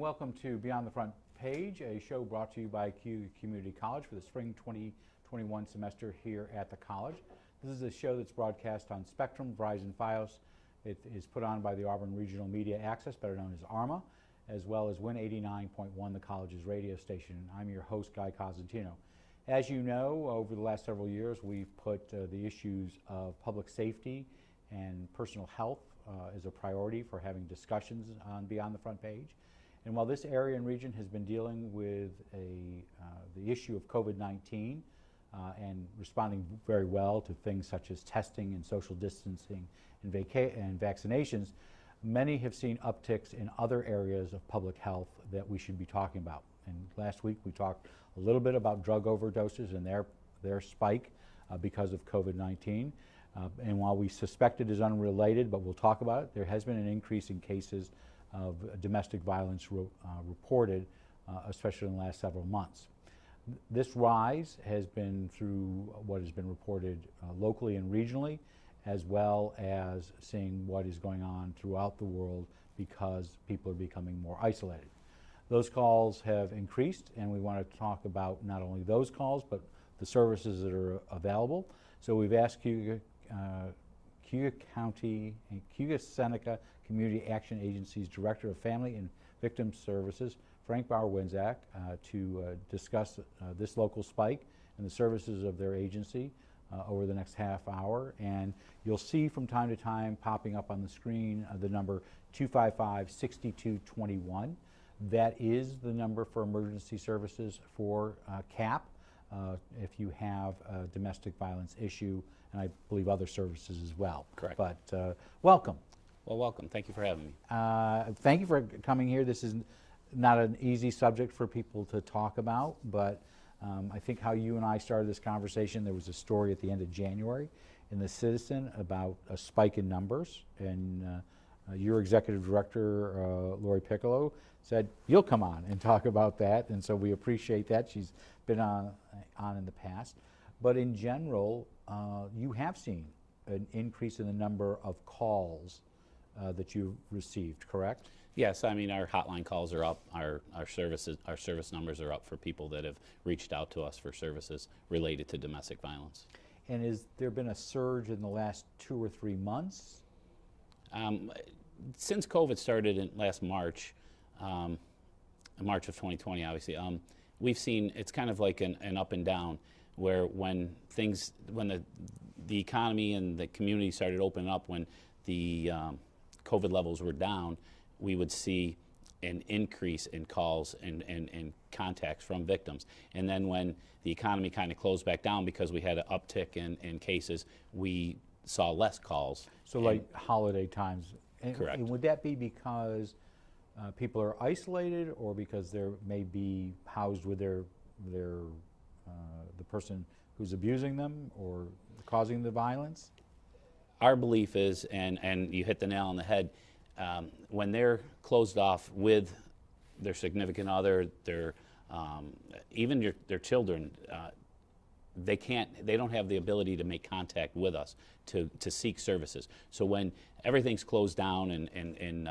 welcome to Beyond the Front Page, a show brought to you by Cayuga Community College for the spring 2021 semester here at the college. This is a show that's broadcast on Spectrum, Verizon, Fios. It is put on by the Auburn Regional Media Access, better known as ARMA, as well as Win 89.1, the college's radio station. I'm your host, Guy Cosentino. As you know, over the last several years, we've put the issues of public safety and personal health as a priority for having discussions on Beyond the Front Page. And while this area and region has been dealing with the issue of COVID-19 and responding very well to things such as testing and social distancing and vaccinations, many have seen upticks in other areas of public health that we should be talking about. And last week we talked a little bit about drug overdoses and their spike because of COVID-19. And while we suspect it is unrelated, but we'll talk about it, there has been an increase in cases of domestic violence reported, especially in the last several months. This rise has been through what has been reported locally and regionally, as well as seeing what is going on throughout the world because people are becoming more isolated. Those calls have increased, and we want to talk about not only those calls, but the services that are available. So we've asked Cayuga County and Cayuga Seneca Community Action Agency's Director of Family and Victim Services, Frank Bauer-Winzak, to discuss this local spike and the services of their agency over the next half hour. And you'll see from time to time popping up on the screen the number 255-6221. That is the number for emergency services for CAP if you have a domestic violence issue, and I believe other services as well. Correct. But welcome. Well, welcome. Thank you for having me. Thank you for coming here. This is not an easy subject for people to talk about, but I think how you and I started this conversation, there was a story at the end of January in the Citizen about a spike in numbers, and your executive director, Lori Piccolo, said, you'll come on and talk about that, and so we appreciate that. She's been on in the past. But in general, you have seen an increase in the number of calls that you've received, correct? Yes, I mean our hotline calls are up, our service numbers are up for people that have reached out to us for services related to domestic violence. And has there been a surge in the last 2 or 3 months? Since COVID started in last March, March of 2020, obviously, we've seen it's kind of like an up and down, where when the economy and the community started opening up, when the COVID levels were down, we would see an increase in calls and contacts from victims. And then when the economy kind of closed back down because we had an uptick in cases, we saw less calls. So like holiday times. Correct. And would that be because people are isolated, or because they may be housed with the person who's abusing them or causing the violence? Our belief is, and you hit the nail on the head, when they're closed off with their significant other, even their children, they don't have the ability to make contact with us to seek services. So when everything's closed down and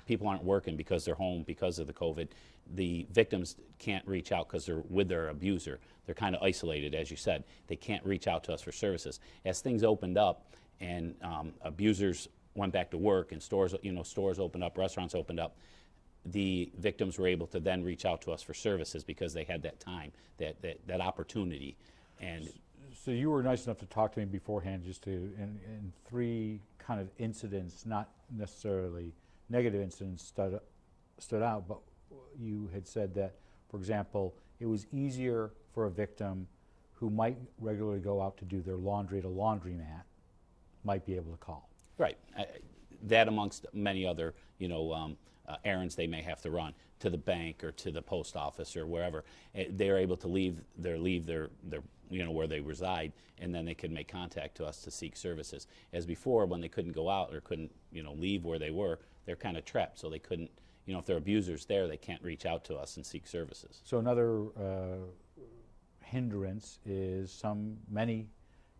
people aren't working because they're home because of the COVID, the victims can't reach out because they're with their abuser. They're kind of isolated, as you said. They can't reach out to us for services. As things opened up and abusers went back to work and stores opened up, restaurants opened up, the victims were able to then reach out to us for services because they had that time, that opportunity. And so you were nice enough to talk to me beforehand, just in 3 kind of incidents, not necessarily negative incidents stood out, but you had said that, for example, it was easier for a victim who might regularly go out to do their laundry at a laundromat might be able to call. Right. That amongst many other, errands they may have to run to the bank or to the post office or wherever. They're able to leave their where they reside, and then they can make contact to us to seek services. As before, when they couldn't go out or couldn't, leave where they were, they're kind of trapped, so they couldn't, if there are abusers there, they can't reach out to us and seek services. So another hindrance is many,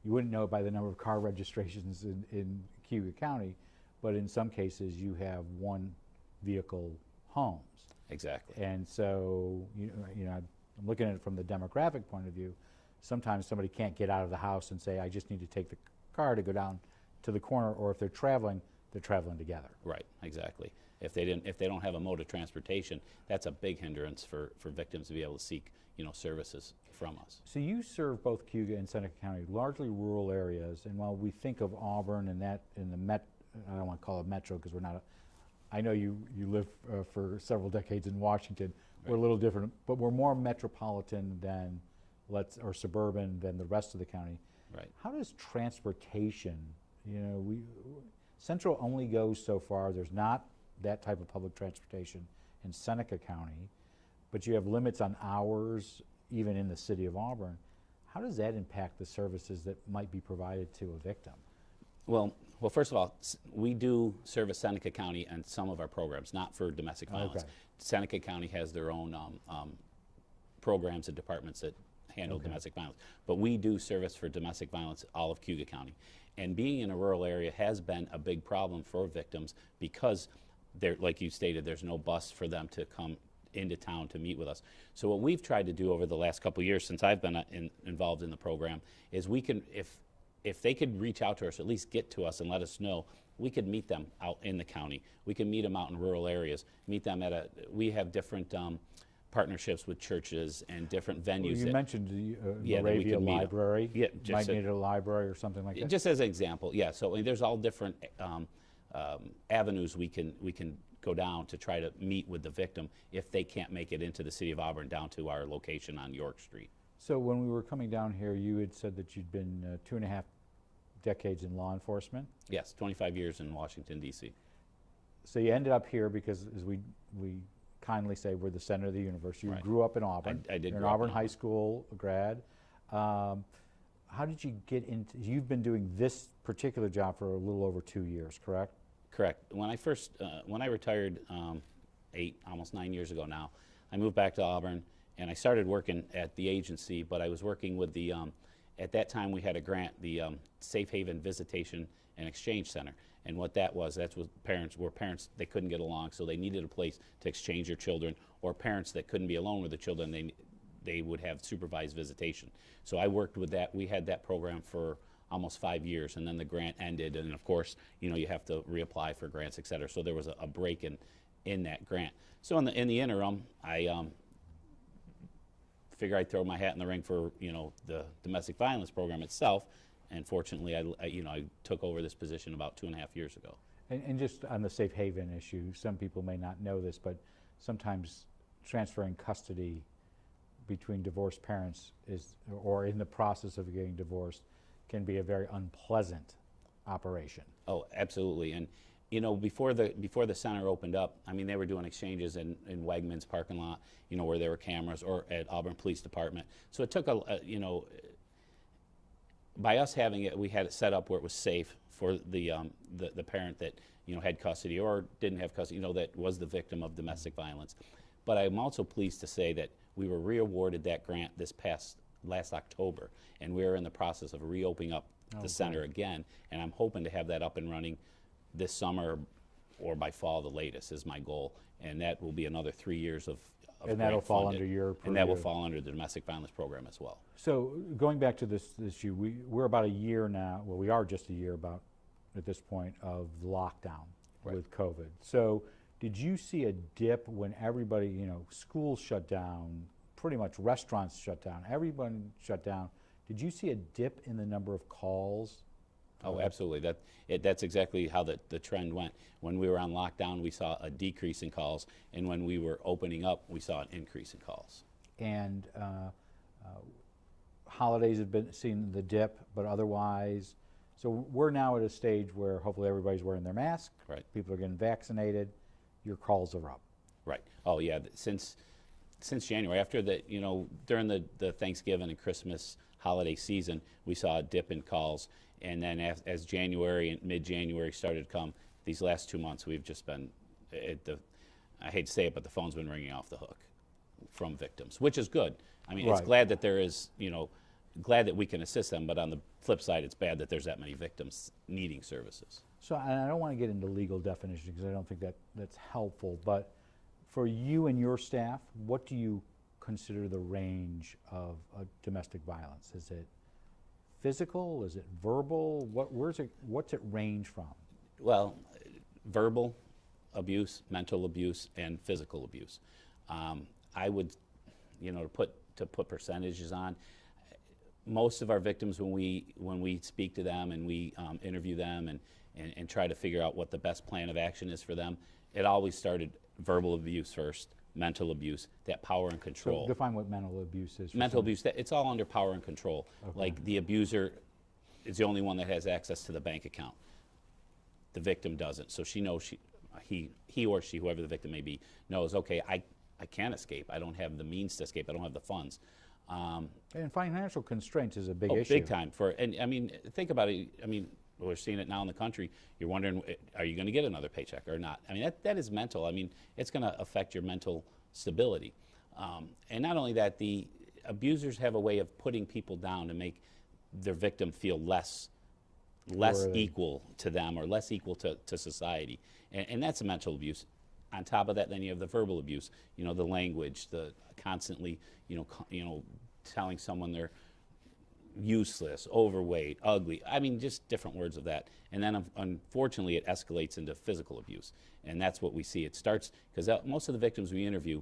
you wouldn't know by the number of car registrations in Cayuga County, but in some cases you have one vehicle homes. Exactly. And so, I'm looking at it from the demographic point of view. Sometimes somebody can't get out of the house and say, I just need to take the car to go down to the corner, or if they're traveling together. Right, exactly. If they don't have a mode of transportation, that's a big hindrance for victims to be able to seek, services from us. So you serve both Cayuga and Seneca County, largely rural areas, and while we think of Auburn and that in the I don't want to call it metro because we're not, I know you live for several decades in Washington. Right. We're a little different, but we're more metropolitan than, or suburban than the rest of the county. Right. How does transportation, Central only goes so far. There's not that type of public transportation in Seneca County, but you have limits on hours even in the city of Auburn. How does that impact the services that might be provided to a victim? Well, first of all, we do service Seneca County and some of our programs, not for domestic violence. Okay. Seneca County has their own programs and departments that handle domestic violence. But we do service for domestic violence all of Cayuga County. And being in a rural area has been a big problem for victims because, like you stated, there's no bus for them to come into town to meet with us. So what we've tried to do over the last couple of years since I've been involved in the program is we can, if they could reach out to us, at least get to us and let us know, we could meet them out in the county. We can meet them out in rural areas, meet them we have different partnerships with churches and different venues. Well, you mentioned the that Moravia Library. Yeah, might need a library or something like that. Just as an example, yeah. So there's all different avenues we can go down to try to meet with the victim if they can't make it into the city of Auburn down to our location on York Street. So when we were coming down here, you had said that you'd been 2.5 decades in law enforcement? Yes, 25 years in Washington, D.C. So you ended up here because, as we kindly say, we're the center of the universe. You Right. grew up in Auburn. I did You're an grow up Auburn in High School grad. How did you get into, you've been doing this particular job for a little over 2 years, correct? Correct. When I retired almost 9 years ago now, I moved back to Auburn and I started working at the agency, but I was working with the, at that time we had a grant, the Safe Haven Visitation and Exchange Center. And what that was, that's what parents, they couldn't get along, so they needed a place to exchange their children, or parents that couldn't be alone with the children, they would have supervised visitation. So I worked with that. We had that program for almost 5 years, and then the grant ended, and of course, you have to reapply for grants, et cetera. So there was a break in that grant. So in the interim, I figure I'd throw my hat in the ring for the domestic violence program itself, and fortunately, I took over this position about 2.5 years ago. And just on the safe haven issue, some people may not know this, but sometimes transferring custody between divorced parents or in the process of getting divorced can be a very unpleasant operation. Oh, absolutely. And before the center opened up, I mean, they were doing exchanges in Wegmans parking lot, where there were cameras, or at Auburn Police Department. So it took by us having it, we had it set up where it was safe for the parent that had custody or didn't have custody, that was the victim of domestic violence. But I'm also pleased to say that we were re-awarded that grant last October, and we're in the process of reopening up the center again, and I'm hoping to have that up and running this summer or by fall the latest is my goal, and that will be another 3 years of and that'll fall under your purview. And that will fall under the domestic violence program as well. So going back to this issue, we're about a year now, well, we are just a year about at this point of lockdown with COVID. So did you see a dip when everybody, schools shut down, pretty much restaurants shut down, everyone shut down? Did you see a dip in the number of calls? Oh, absolutely. That's exactly how the trend went. When we were on lockdown, we saw a decrease in calls, and when we were opening up, we saw an increase in calls. And holidays have been seen the dip, but otherwise, so we're now at a stage where hopefully everybody's wearing their mask. Right. People are getting vaccinated. Your calls are up. Right. Oh, yeah. Since January, after during the Thanksgiving and Christmas holiday season, we saw a dip in calls. And then as January and mid-January started to come, these last 2 months, we've just been, I hate to say it, but the phone's been ringing off the hook from victims, which is good. I mean, It's glad that there is, glad that we can assist them, but on the flip side, it's bad that there's that many victims needing services. So, and I don't want to get into legal definitions because I don't think that's helpful, but For you and your staff, what do you consider the range of domestic violence? Is it physical? Is it verbal? What's it range from? Well, verbal abuse, mental abuse, and physical abuse. I would, to put percentages on, most of our victims, when we speak to them and we interview them and try to figure out what the best plan of action is for them, it always started verbal abuse first, mental abuse, that power and control. So define what mental abuse is. Mental abuse, it's all under power and control. Okay. Like the abuser is the only one that has access to the bank account. The victim doesn't. So she knows he or she, whoever the victim may be, knows, okay, I can't escape. I don't have the means to escape. I don't have the funds. And financial constraints is a big issue. Big time. And I mean, think about it. I mean, we're seeing it now in the country. You're wondering, are you going to get another paycheck or not? I mean, that is mental. I mean, it's going to affect your mental stability. And not only that, the abusers have a way of putting people down to make their victim feel less equal to them or less equal to society. And that's a mental abuse. On top of that, then you have the verbal abuse, the language, the constantly, telling someone they're useless, overweight, ugly. I mean, just different words of that. And then, unfortunately, it escalates into physical abuse. And that's what we see. It starts, because most of the victims we interview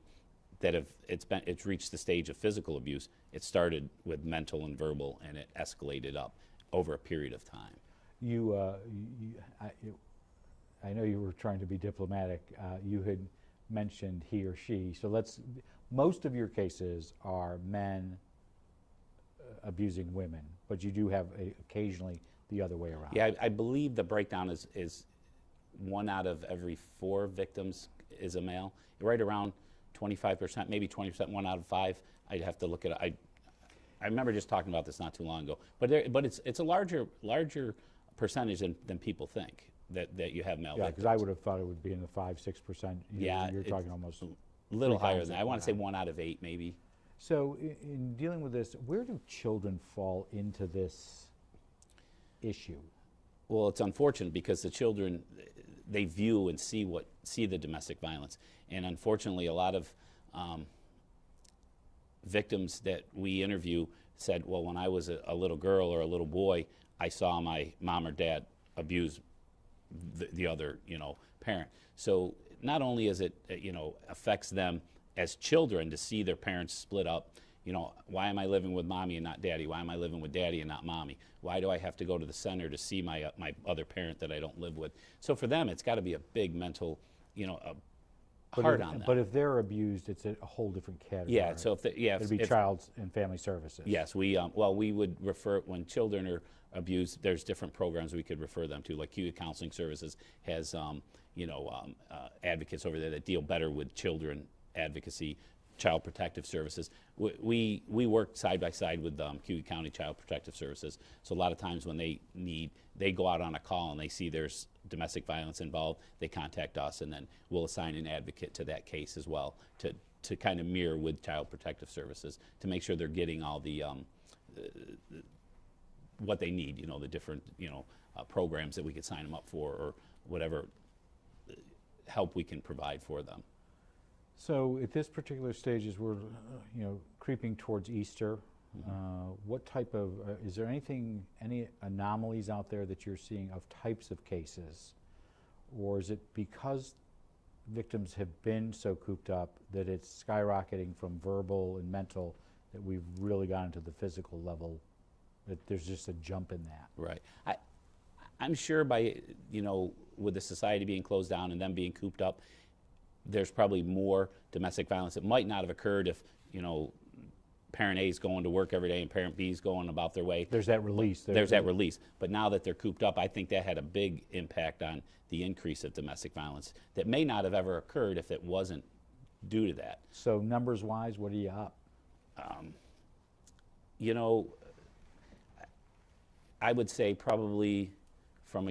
that it's reached the stage of physical abuse, it started with mental and verbal, and it escalated up over a period of time. I know you were trying to be diplomatic. You had mentioned he or she. So most of your cases are men abusing women, but you do have occasionally the other way around. Yeah, I believe the breakdown is 1 out of every 4 victims is a male. Right around 25%, maybe 20%, 1 out of 5. I'd have to look at it. I remember just talking about this not too long ago. But it's a larger percentage than people think that you have male victims. Yeah, because I would have thought it would be in the 5-6%. You're talking almost a little higher than that. I want to say 1 out of 8 maybe. So in dealing with this, where do children fall into this issue? Well, it's unfortunate because the children, they view and see the domestic violence. And unfortunately, a lot of victims that we interview said, well, when I was a little girl or a little boy, I saw my mom or dad abuse the other, parent. So not only is it, affects them as children to see their parents split up. Why am I living with mommy and not daddy? Why am I living with daddy and not mommy? Why do I have to go to the center to see my other parent that I don't live with? So for them, it's got to be a big mental, hard on them. But if they're abused, it's a whole different category. Yeah. So it'd be child and family services. Yes, we would refer when children are abused. There's different programs we could refer them to, like Youth Counseling Services has advocates over there that deal better with children advocacy, Child Protective Services. We work side by side with Cuyahoga County Child Protective Services. So a lot of times when they go out on a call and they see there's domestic violence involved, they contact us, and then we'll assign an advocate to that case as well to kind of mirror with Child Protective Services to make sure they're getting all the what they need, the different programs that we could sign them up for or whatever help we can provide for them. So at this particular stage, as we're creeping towards Easter, what type of is there any anomalies out there that you're seeing of types of cases, or is it because victims have been so cooped up that it's skyrocketing from verbal and mental that we've really gotten to the physical level, that there's just a jump in that? Right. I'm sure by with the society being closed down and them being cooped up, there's probably more domestic violence that might not have occurred if, parent A is going to work every day and parent B is going about their way. There's that release. There's that release. But now that they're cooped up, I think that had a big impact on the increase of domestic violence that may not have ever occurred if it wasn't due to that. So numbers-wise, what are you up? I would say probably from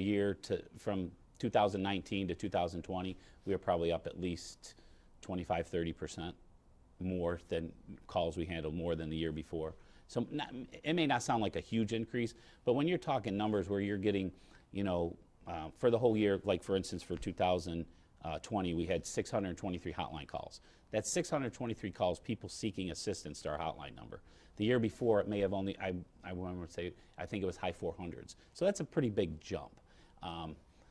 2019 to 2020, we were probably up at least 25-30% more than calls we handled, more than the year before. So it may not sound like a huge increase, but when you're talking numbers where you're getting, for the whole year, like for instance for 2019, 20, we had 623 hotline calls. That's 623 calls, people seeking assistance to our hotline number. The year before, it may have only, I want to say, I think it was high 400s. So that's a pretty big jump.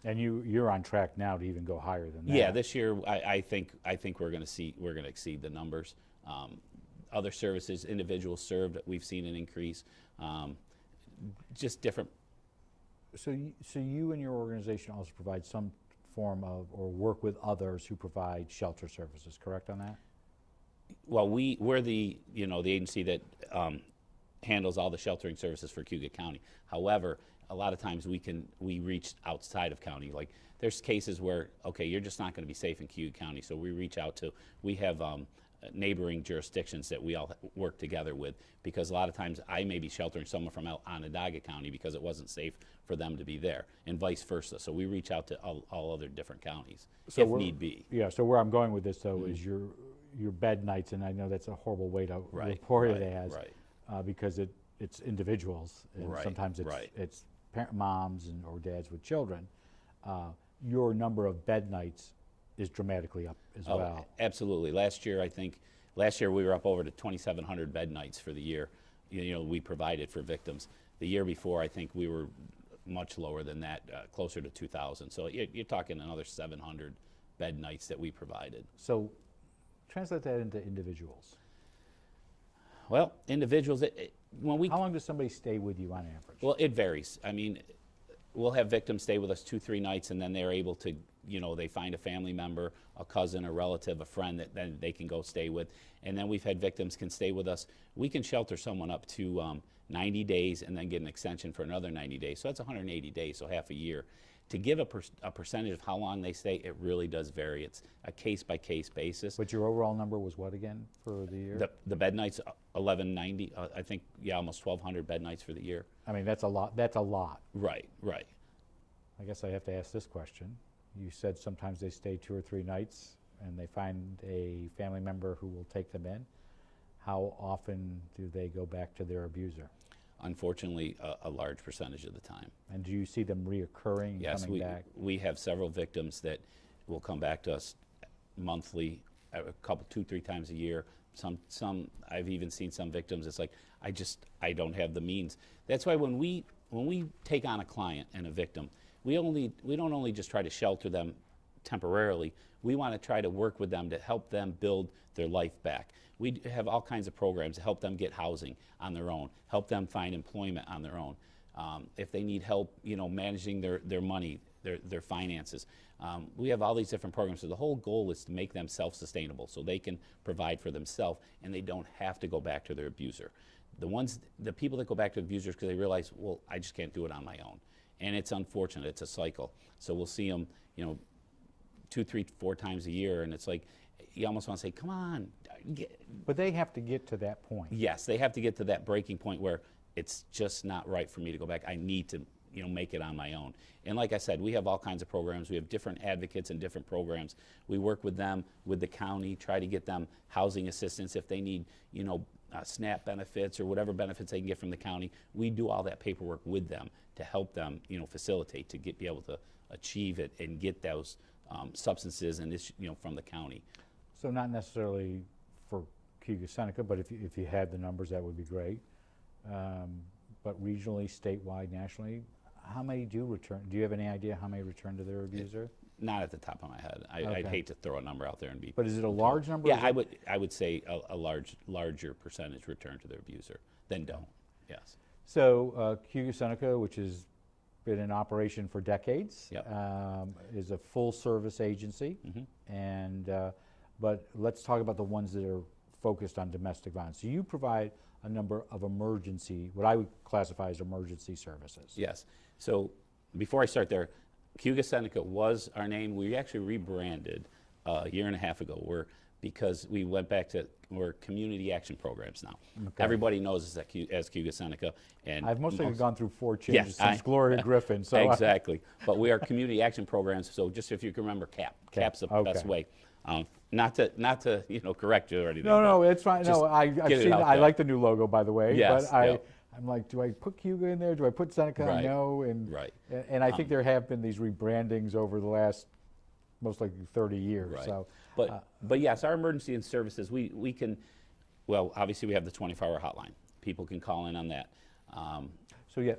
And you're on track now to even go higher than that. Yeah, this year I think we're going to exceed the numbers. Other services, individuals served, we've seen an increase. Just different. So you and your organization also provide some form of, or work with others who provide shelter services, correct on that? Well, we're the the agency that handles all the sheltering services for Cayuga County. However, a lot of times we reach outside of county. Like there's cases where, okay, you're just not going to be safe in Cayuga County, so we reach out to, we have neighboring jurisdictions that we all work together with, because a lot of times I may be sheltering someone from Onondaga County because it wasn't safe for them to be there, and vice versa. So we reach out to all other different counties if need be. Yeah, so where I'm going with this though is your bed nights, and I know that's a horrible way to report it as, because it's individuals, and sometimes it's parent moms or dads with children. Your number of bed nights is dramatically up as well. Absolutely. Last year we were up over to 2,700 bed nights for the year. We provided for victims. The year before, I think we were much lower than that, closer to 2,000. So you're talking another 700 bed nights that we provided. So translate that into individuals. Well, individuals, how long does somebody stay with you on average? Well, it varies. I mean, we'll have victims stay with us 2-3 nights, and then they're able to, they find a family member, a cousin, a relative, a friend that then they can go stay with. And then we've had victims can stay with us. We can shelter someone up to 90 days and then get an extension for another 90 days. So that's 180 days, so half a year. To give a percentage of how long they stay, it really does vary. It's a case-by-case basis. But your overall number was what again for the year? The bed nights, 1,190. I think, almost 1,200 bed nights for the year. I mean, that's a lot. That's a lot. Right. I guess I have to ask this question. You said sometimes they stay 2 or 3 nights and they find a family member who will take them in. How often do they go back to their abuser? Unfortunately, a large percentage of the time. And do you see them reoccurring, coming back? Yes, we have several victims that will come back to us monthly, a couple, 2-3 times a year. Some I've even seen some victims. It's like I don't have the means. That's why when we take on a client and a victim, we don't only just try to shelter them temporarily. We want to try to work with them to help them build their life back. We have all kinds of programs to help them get housing on their own, help them find employment on their own. If they need help, managing their money, their finances. We have all these different programs. So the whole goal is to make them self-sustainable so they can provide for themselves and they don't have to go back to their abuser. The people that go back to abusers because they realize, well, I just can't do it on my own. And it's unfortunate, it's a cycle. So we'll see them, 2, 3, 4 times a year, and it's like, you almost want to say, come on. But they have to get to that point. Yes, they have to get to that breaking point where it's just not right for me to go back. I need to, make it on my own. And like I said, we have all kinds of programs. We have different advocates and different programs. We work with them, with the county, try to get them housing assistance if they need, SNAP benefits or whatever benefits they can get from the county. We do all that paperwork with them to help them, facilitate to be able to achieve it and get those substances and from the county. So not necessarily for Cayuga Seneca, but if you had the numbers, that would be great. But regionally, statewide, nationally, how many do return? Do you have any idea how many return to their abuser? Not at the top of my head. I'd hate to throw a number out there and be. But is it a large number? Yeah, I would say a larger percentage return to their abuser than don't. Yes. So Cayuga Seneca, which has been in operation for decades, is a full-service agency, and but let's talk about the ones that are focused on domestic violence. So you provide a number of what I would classify as emergency services. Yes. So before I start there, Cayuga Seneca was our name. We actually rebranded a year and a half ago. Because we went back to, we're community action programs now. Okay. Everybody knows us as Cayuga Seneca. And I've mostly gone through 4 changes since Gloria Griffin. So exactly. But we are community action programs. So just if you can remember CAP's the best way. Not to correct you or anything. No, it's fine. No, I've seen. I like the new logo, by the way. Yes. But I'm like, do I put Cayuga in there? Do I put Seneca? Right. No. And I think there have been these rebrandings over the last most likely 30 years. Right. So, But yes, our emergency and services, we can, well, obviously we have the 24-hour hotline. People can call in on that.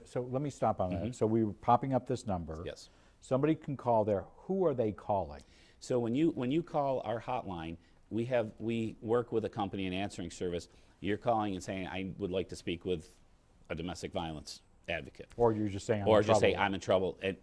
so let me stop on that. So we were popping up this number. Yes. Somebody can call there. Who are they calling? So when you call our hotline, we work with a company in answering service. You're calling and saying, I would like to speak with a domestic violence advocate. Or you're just saying, Or just say, I'm in trouble. And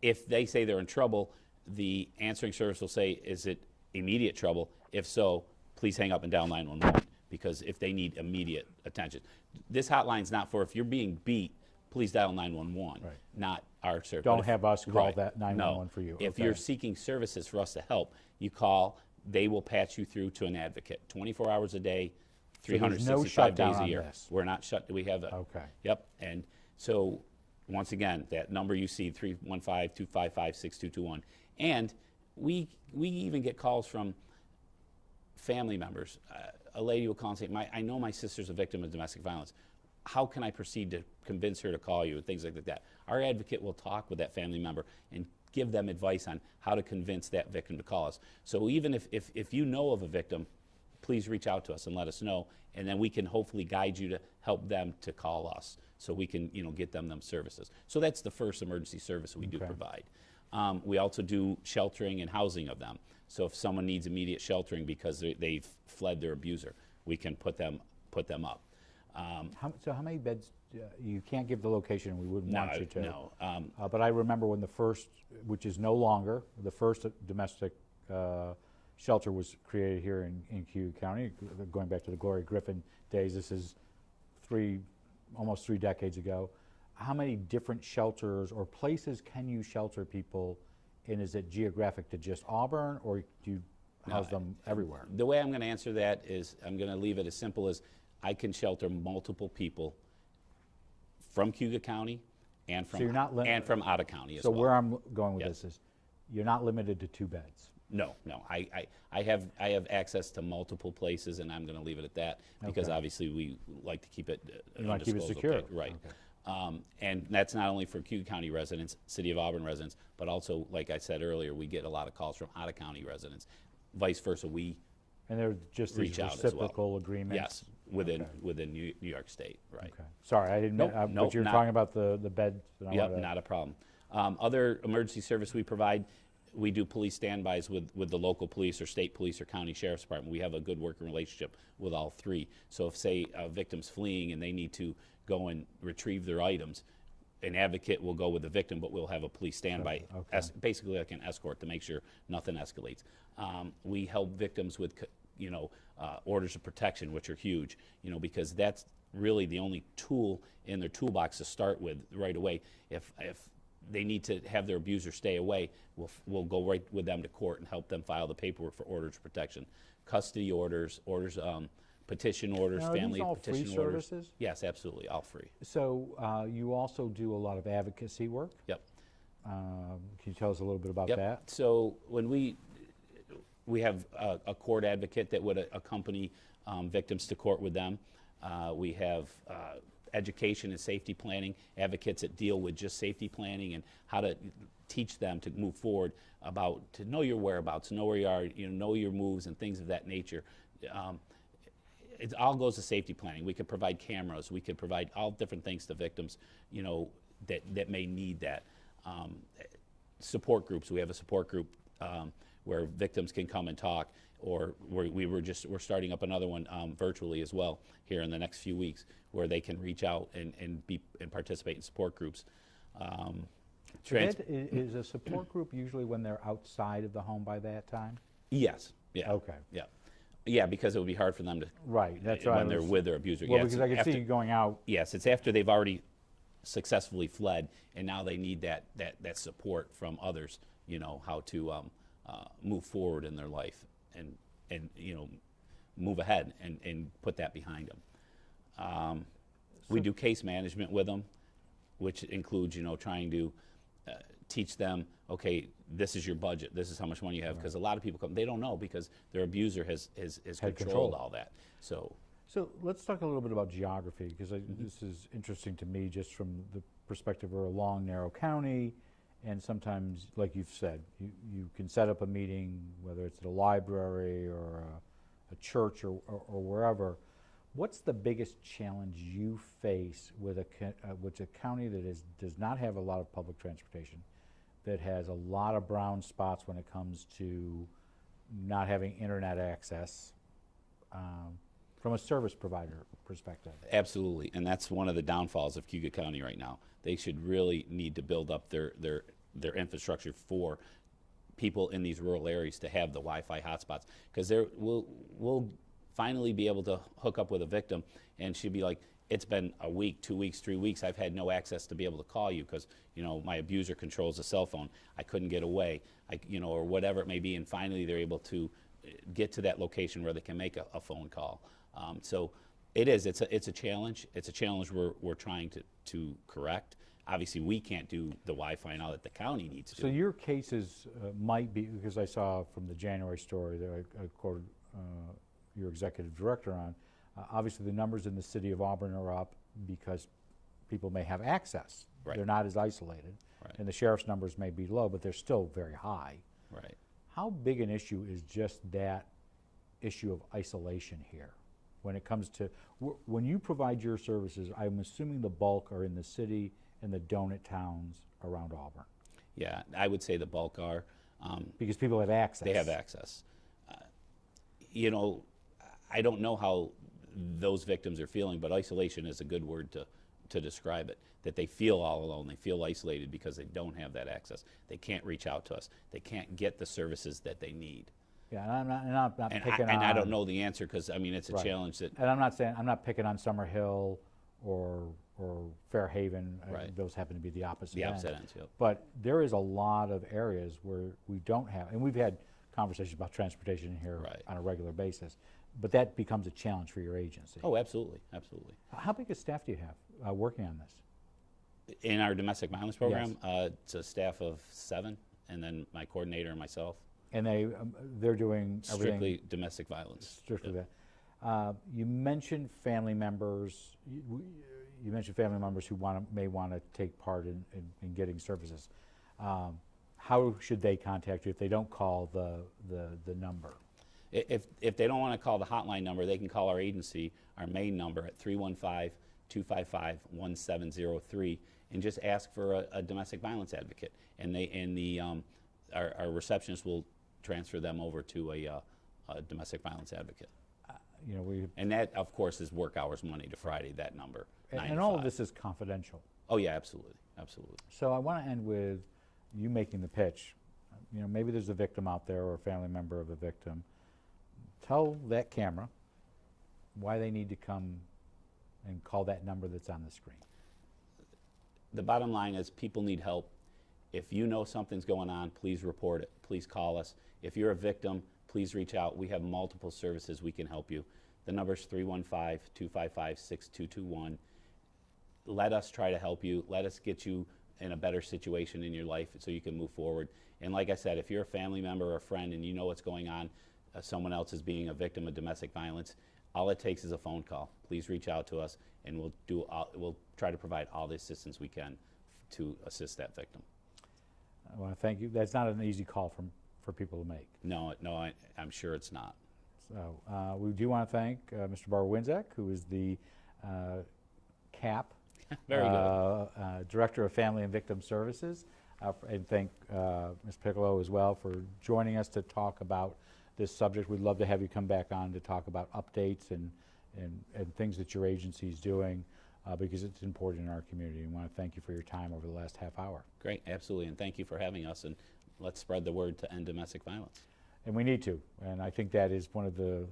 if they say they're in trouble, the answering service will say, is it immediate trouble? If so, please hang up and dial 911, because if they need immediate attention. This hotline's not for if you're being beat, please dial 911, Right. not our service. Don't have us call Right. that 911 No. for you. If Okay. you're seeking services for us to help, you call, they will patch you through to an advocate, 24 hours a day, there's no 365 shutdown days a on year. this. We're not shut, we have a. Okay. Yep, and so, once again, that number you see, 315-255-6221. And we even get calls from family members. A lady will call and say, I know my sister's a victim of domestic violence. How can I proceed to convince her to call you, and things like that. Our advocate will talk with that family member and give them advice on how to convince that victim to call us. So even if you know of a victim, please reach out to us and let us know, and then we can hopefully guide you to help them to call us, so we can get them services. So that's the first emergency service we do Okay. provide. We also do sheltering and housing of them. So if someone needs immediate sheltering because they've fled their abuser, we can put them up. So how many beds? You can't give the location. We wouldn't want you to. No. But I remember when the first, which is no longer, the first domestic shelter was created here in Cuyahoga County, going back to the Gloria Griffin days. This is almost 3 decades ago. How many different shelters or places can you shelter people in? Is it geographic to just Auburn, or do you house them everywhere? The way I'm going to answer that is I'm going to leave it as simple as I can shelter multiple people from Cuyahoga County and from So you're not and from out of county as So well. where I'm going with Yes. this is, you're not limited to 2 beds. No. I have access to multiple places, and I'm going to leave it at that because Okay. obviously we like to keep it You want to keep it undisclosed, secure. okay, right. Okay. And that's not only for Cuyahoga County residents, City of Auburn residents, but also, like I said earlier, we get a lot of calls from out of county residents. Vice versa, we And they're just these reach out as well. reciprocal agreements? Yes, within Okay. within New York State, right. Okay. Sorry, I didn't, Nope, but nope, you're not- talking about the beds. And I Yep, wanted to- not a problem. Other emergency service we provide, we do police standbys with the local police or state police or county sheriff's department. We have a good working relationship with all three. So if, say, a victim's fleeing and they need to go and retrieve their items, an advocate will go with the victim, but we'll have a police standby, Okay. basically like an escort to make sure nothing escalates. We help victims with, orders of protection, which are huge, because that's really the only tool in their toolbox to start with right away. If they need to have their abuser stay away, we'll go right with them to court and help them file the paperwork for orders of protection. Custody orders, petition orders, Now, are family these all free petition orders. services? Yes, absolutely, all free. So you also do a lot of advocacy work. Yep. Can you tell us a little bit about Yep. that? So when we have a court advocate that would accompany victims to court with them. We have education and safety planning advocates that deal with just safety planning and how to teach them to move forward, to know your whereabouts, know where you are, know your moves and things of that nature. It all goes to safety planning. We could provide cameras. We could provide all different things to victims, that may need that. Support groups. We have a support group where victims can come and talk, or we're starting up another one virtually as well here in the next few weeks, where they can reach out and participate in support groups. Is a support group usually when they're outside of the home by that time? Yes. Yeah. Okay. Yeah, because it would be hard for them to. Right, that's right. When they're with their abuser. Well, Yeah, because it's I can see you going out. Yes, it's after they've already successfully fled, and now they need that support from others. How to move forward in their life and move ahead and put that behind them. We do case management with them, which includes trying to teach them, okay, this is your budget, this is how much money you have, because a lot of people come, they don't know because their abuser has Had controlled control. all that. So let's talk a little bit about geography, because this is interesting to me just from the perspective of a long, narrow county, And sometimes, like you've said, you can set up a meeting, whether it's at a library or a church or wherever. What's the biggest challenge you face with a county that does not have a lot of public transportation, that has a lot of brown spots when it comes to not having internet access, from a service provider perspective? Absolutely, and that's one of the downfalls of Cuyahoga County right now. They should really need to build up their infrastructure for people in these rural areas to have the Wi-Fi hotspots, because we'll finally be able to hook up with a victim, and she'd be like, it's been a week, 2 weeks, 3 weeks, I've had no access to be able to call you because, my abuser controls the cell phone. I couldn't get away, or whatever it may be, and finally they're able to get to that location where they can make a phone call. So it's a challenge. It's a challenge we're trying to correct. Obviously, we can't do the Wi-Fi and all that the county needs to. So your cases might be, because I saw from the January story that I quoted your executive director on, obviously the numbers in the city of Auburn are up because people may have access. Right. They're not as isolated. Right. And the sheriff's numbers may be low, but they're still very high. Right. How big an issue is just that issue of isolation here? When it comes to, when you provide your services, I'm assuming the bulk are in the city and the donut towns around Auburn. Yeah, I would say the bulk are. Because people have access. They have access. I don't know how those victims are feeling, but isolation is a good word to describe it. That they feel all alone, they feel isolated because they don't have that access. They can't reach out to us. They can't get the services that they need. Yeah, and I'm not picking on. And I don't know the answer because, it's a challenge that. And I'm not picking on Summerhill or Fairhaven. Right. Those happen to be the opposite The end. opposite ends, yep. But there is a lot of areas where we don't have, and we've had conversations about transportation here Right. on a regular basis, but that becomes a challenge for your agency. Oh, absolutely, absolutely. How big a staff do you have working on this? In our domestic violence program, it's a staff of 7, and then my coordinator and myself. And they're doing everything. Strictly domestic violence. Strictly that. You mentioned family members. You mentioned family members who may want to take part in getting services. How should they contact you if they don't call the number? If they don't want to call the hotline number, they can call our agency, our main number at 315-255-1703, and just ask for a domestic violence advocate. And our receptionist will transfer them over to a domestic violence advocate. And that, of course, is work hours Monday to Friday, that number. And all of this is confidential. Oh, yeah, absolutely, absolutely. So I want to end with you making the pitch. Maybe there's a victim out there or a family member of a victim. Tell that camera why they need to come and call that number that's on the screen. The bottom line is people need help. If you know something's going on, please report it. Please call us. If you're a victim, please reach out. We have multiple services we can help you. The number's 315-255-6221. Let us try to help you. Let us get you in a better situation in your life so you can move forward. And like I said, if you're a family member or a friend and you know what's going on, someone else is being a victim of domestic violence, all it takes is a phone call. Please reach out to us, and we'll try to provide all the assistance we can to assist that victim. I want to thank you. That's not an easy call for people to make. No, I'm sure it's not. So we do want to thank Mr. Barber-Winczak, who is the CAP Very good. Director of Family and Victim Services, and thank Ms. Piccolo as well for joining us to talk about this subject. We'd love to have you come back on to talk about updates and things that your agency is doing because it's important in our community. We want to thank you for your time over the last half hour. Great, absolutely, and thank you for having us, and let's spread the word to end domestic violence. And we need to, and I think that is one of the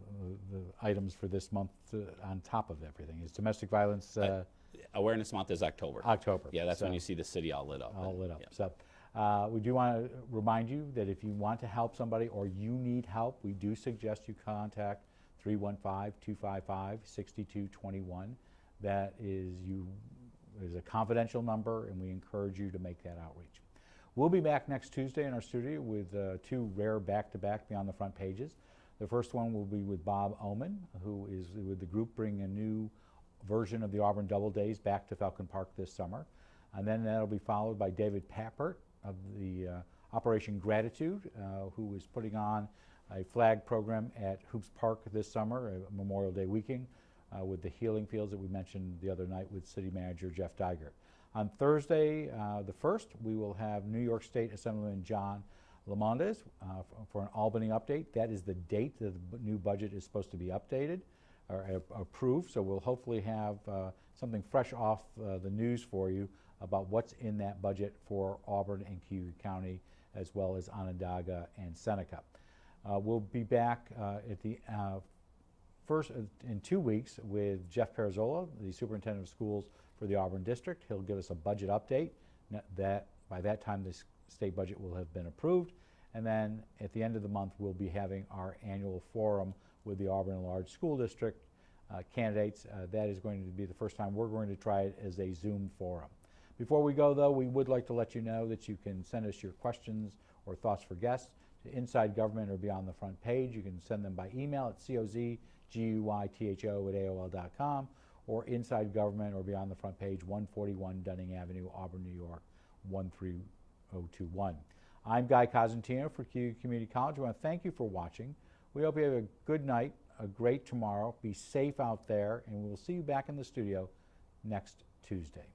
items for this month on top of everything, is domestic violence. Awareness Month is October. October. Yeah, that's when you see the city all lit up. All lit up. Yeah. So we do want to remind you that if you want to help somebody or you need help, we do suggest you contact 315-255-6221. That is a confidential number, and we encourage you to make that outreach. We'll be back next Tuesday in our studio with 2 rare back-to-back Beyond the Front Pages. The first one will be with Bob Oman, who is with the group bringing a new version of the Auburn Double Days back to Falcon Park this summer. And then that'll be followed by David Pappert of the Operation Gratitude, who is putting on a flag program at Hoops Park this summer, Memorial Day weekend, with the healing fields that we mentioned the other night with City Manager Jeff Diger. On Thursday, the 1st, we will have New York State Assemblyman John Lamondes for an Albany update. That is the date that the new budget is supposed to be updated or approved, so we'll hopefully have something fresh off the news for you about what's in that budget for Auburn and Cuyahoga County, as well as Onondaga and Seneca. We'll be back at the first in 2 weeks with Jeff Parazola, the Superintendent of Schools for the Auburn District. He'll give us a budget update. By that time, the state budget will have been approved. And then at the end of the month, we'll be having our annual forum with the Auburn Enlarged School District candidates. That is going to be the first time we're going to try it as a Zoom forum. Before we go, though, we would like to let you know that you can send us your questions or thoughts for guests to Inside Government or Beyond the Front Page. You can send them by email at cozguytho@aol.com or Inside Government or Beyond the Front Page, 141 Dunning Avenue, Auburn, New York, 13021. I'm Guy Cosentino for Cuyahoga Community College. I want to thank you for watching. We hope you have a good night, a great tomorrow. Be safe out there, and we'll see you back in the studio next Tuesday.